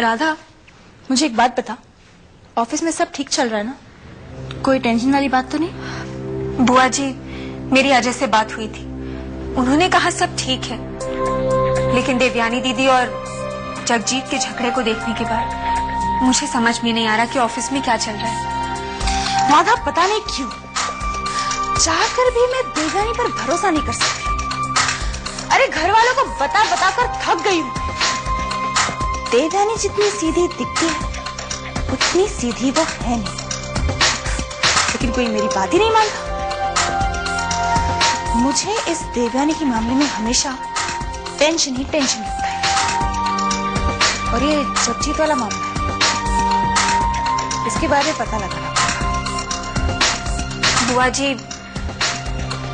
राधा, मुझे एक बात बता, ऑफिस में सब ठीक चल रहा है ना? कोई टेंशन वाली बात तो नहीं? बुआ जी, मेरी अजय से बात हुई थी, उन्होंने कहा सब ठीक है, लेकिन देवयानी दीदी और जगजीत के झगड़े को देखने के बाद मुझे समझ में नहीं आ रहा कि ऑफिस में क्या चल रहा है। राधा, पता नहीं क्यों चाहकर भी मैं देवयानी पर भरोसा नहीं कर सकती। अरे घर वालों को बता बता कर थक गई हूँ। देवयानी जितनी सीधी दिखती है उतनी सीधी वो है नहीं, लेकिन कोई मेरी बात ही नहीं मानता। मुझे इस देवयानी के मामले में हमेशा टेंशन ही टेंशन लगता है। और ये जगजीत वाला मामला है, इसके बारे में पता लगा। बुआ जी,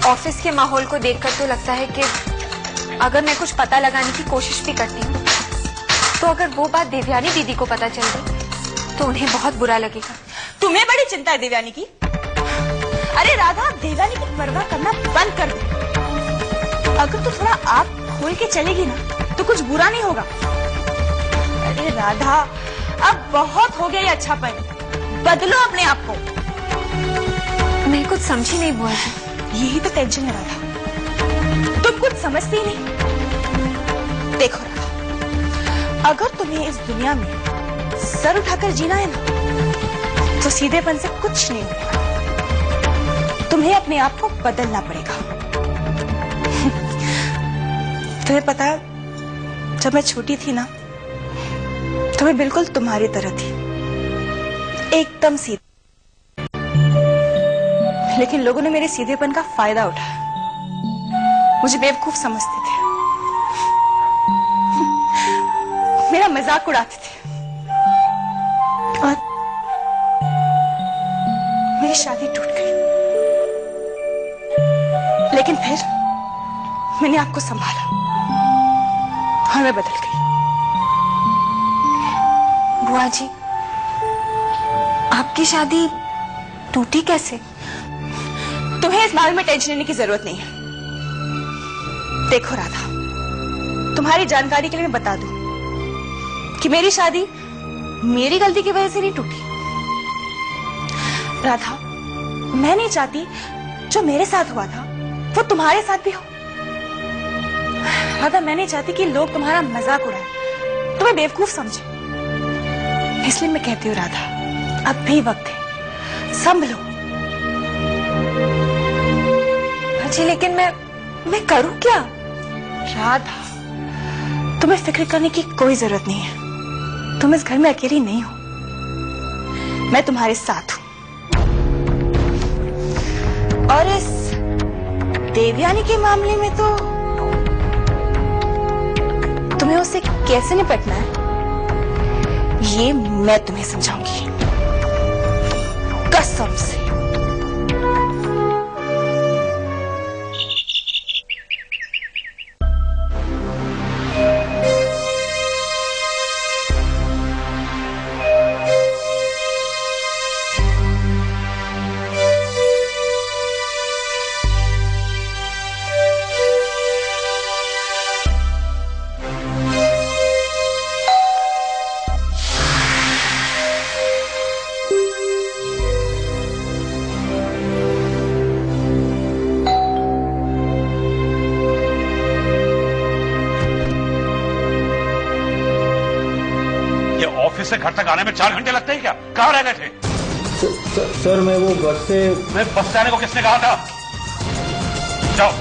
ऑफिस के माहौल को देखकर तो लगता है कि अगर मैं कुछ पता लगाने की कोशिश भी करती हूँ तो अगर वो बात देवयानी दीदी को पता चल गई तो उन्हें बहुत बुरा लगेगा। तुम्हें बड़ी चिंता है देवयानी की? अरे राधा, देवयानी की परवाह करना बंद कर दो। अगर तू थोड़ा आप खोल के चलेगी ना तो कुछ बुरा नहीं होगा। अरे राधा, अब बहुत हो गया ये अच्छापन, बदलो अपने आप को। मैं कुछ समझी नहीं बुआ जी। यही तो टेंशन है राधा, तुम कुछ समझती ही नहीं। देखो राधा, अगर तुम्हें इस दुनिया में सर उठाकर जीना है ना तो सीधेपन से कुछ नहीं होगा। तुम्हें अपने आप को बदलना पड़ेगा। तुम्हें पता है, जब मैं छोटी थी ना तो मैं बिल्कुल तुम्हारी तरह थी, एकदम सीधी। लेकिन लोगों ने मेरे सीधेपन का फायदा उठाया, मुझे बेवकूफ समझते थे, मेरा मजाक उड़ाते थे और मेरी शादी टूट गई। लेकिन फिर मैंने आपको संभाला और मैं बदल गई। बुआ जी, आपकी शादी टूटी कैसे? तुम्हें इस बारे में टेंशन लेने की जरूरत नहीं है। देखो राधा, तुम्हारी जानकारी के लिए मैं बता दूं कि मेरी शादी मेरी गलती की वजह से नहीं टूटी। राधा, मैं नहीं चाहती जो मेरे साथ हुआ था वो तुम्हारे साथ भी हो। राधा, मैं नहीं चाहती कि लोग तुम्हारा मजाक उड़ाएं, तुम्हें बेवकूफ समझे। इसलिए मैं कहती हूँ राधा, अब भी वक्त है, संभलो। जी, लेकिन मैं करूं क्या? राधा, तुम्हें फिक्र करने की कोई जरूरत नहीं है। तुम इस घर में अकेली नहीं हो, मैं तुम्हारे साथ हूं। और इस देवयानी के मामले में तो तुम्हें उससे कैसे निपटना है ये मैं तुम्हें समझाऊंगी, कसम से। ऑफिस से घर तक आने में 4 घंटे लगते हैं क्या? कहाँ रह गए थे? सर मैं वो बस से बस से आने को किसने कहा था? जाओ।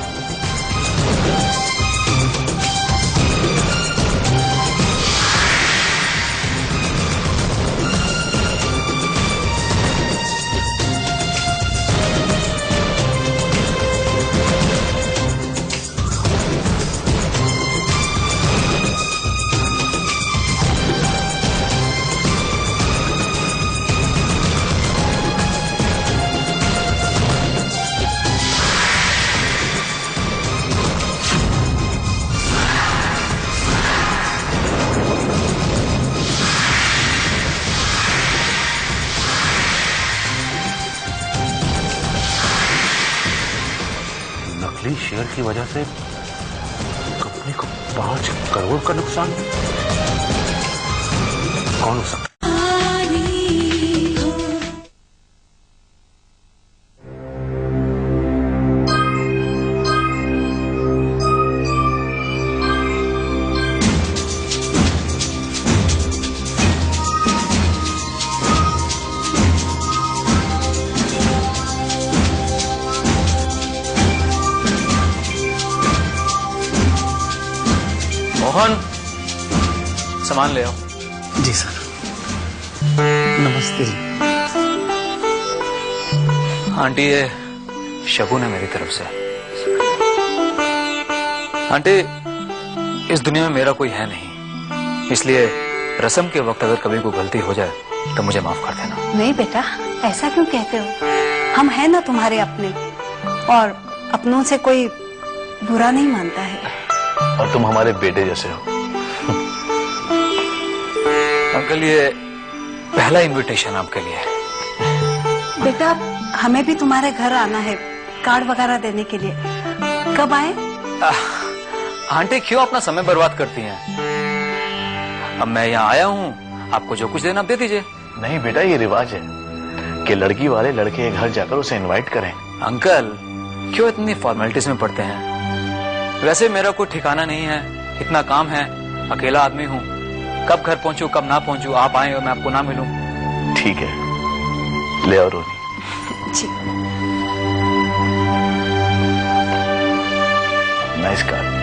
नकली शेयर की वजह से कंपनी को 5 करोड़ का नुकसान। कौन हो सकता? मोहन, सामान ले आओ। जी सर। नमस्ते जी। आंटी, ये शगुन है मेरी तरफ से। आंटी, इस दुनिया में मेरा कोई है नहीं, इसलिए रस्म के वक्त अगर कभी कोई गलती हो जाए तो मुझे माफ कर देना। नहीं बेटा, ऐसा क्यों कहते हो? हम हैं ना तुम्हारे अपने, और अपनों से कोई बुरा नहीं मानता है। और तुम हमारे बेटे जैसे हो। अंकल, ये पहला इनविटेशन आपके लिए। बेटा, हमें भी तुम्हारे घर आना है कार्ड वगैरह देने के लिए। कब आए? आंटी, क्यों अपना समय बर्बाद करती हैं? अब मैं यहाँ आया हूँ, आपको जो कुछ देना आप दे दीजिए। नहीं बेटा, ये रिवाज है कि लड़की वाले लड़के के घर जाकर उसे इनवाइट करें। अंकल, क्यों इतनी फॉर्मेलिटीज में पड़ते हैं? वैसे मेरा कोई ठिकाना नहीं है, इतना काम है, अकेला आदमी हूँ, कब घर पहुंचूं कब ना पहुंचूं, आप आए और मैं आपको ना मिलूं। ठीक है, ले आओ रोनी। जी। Nice card.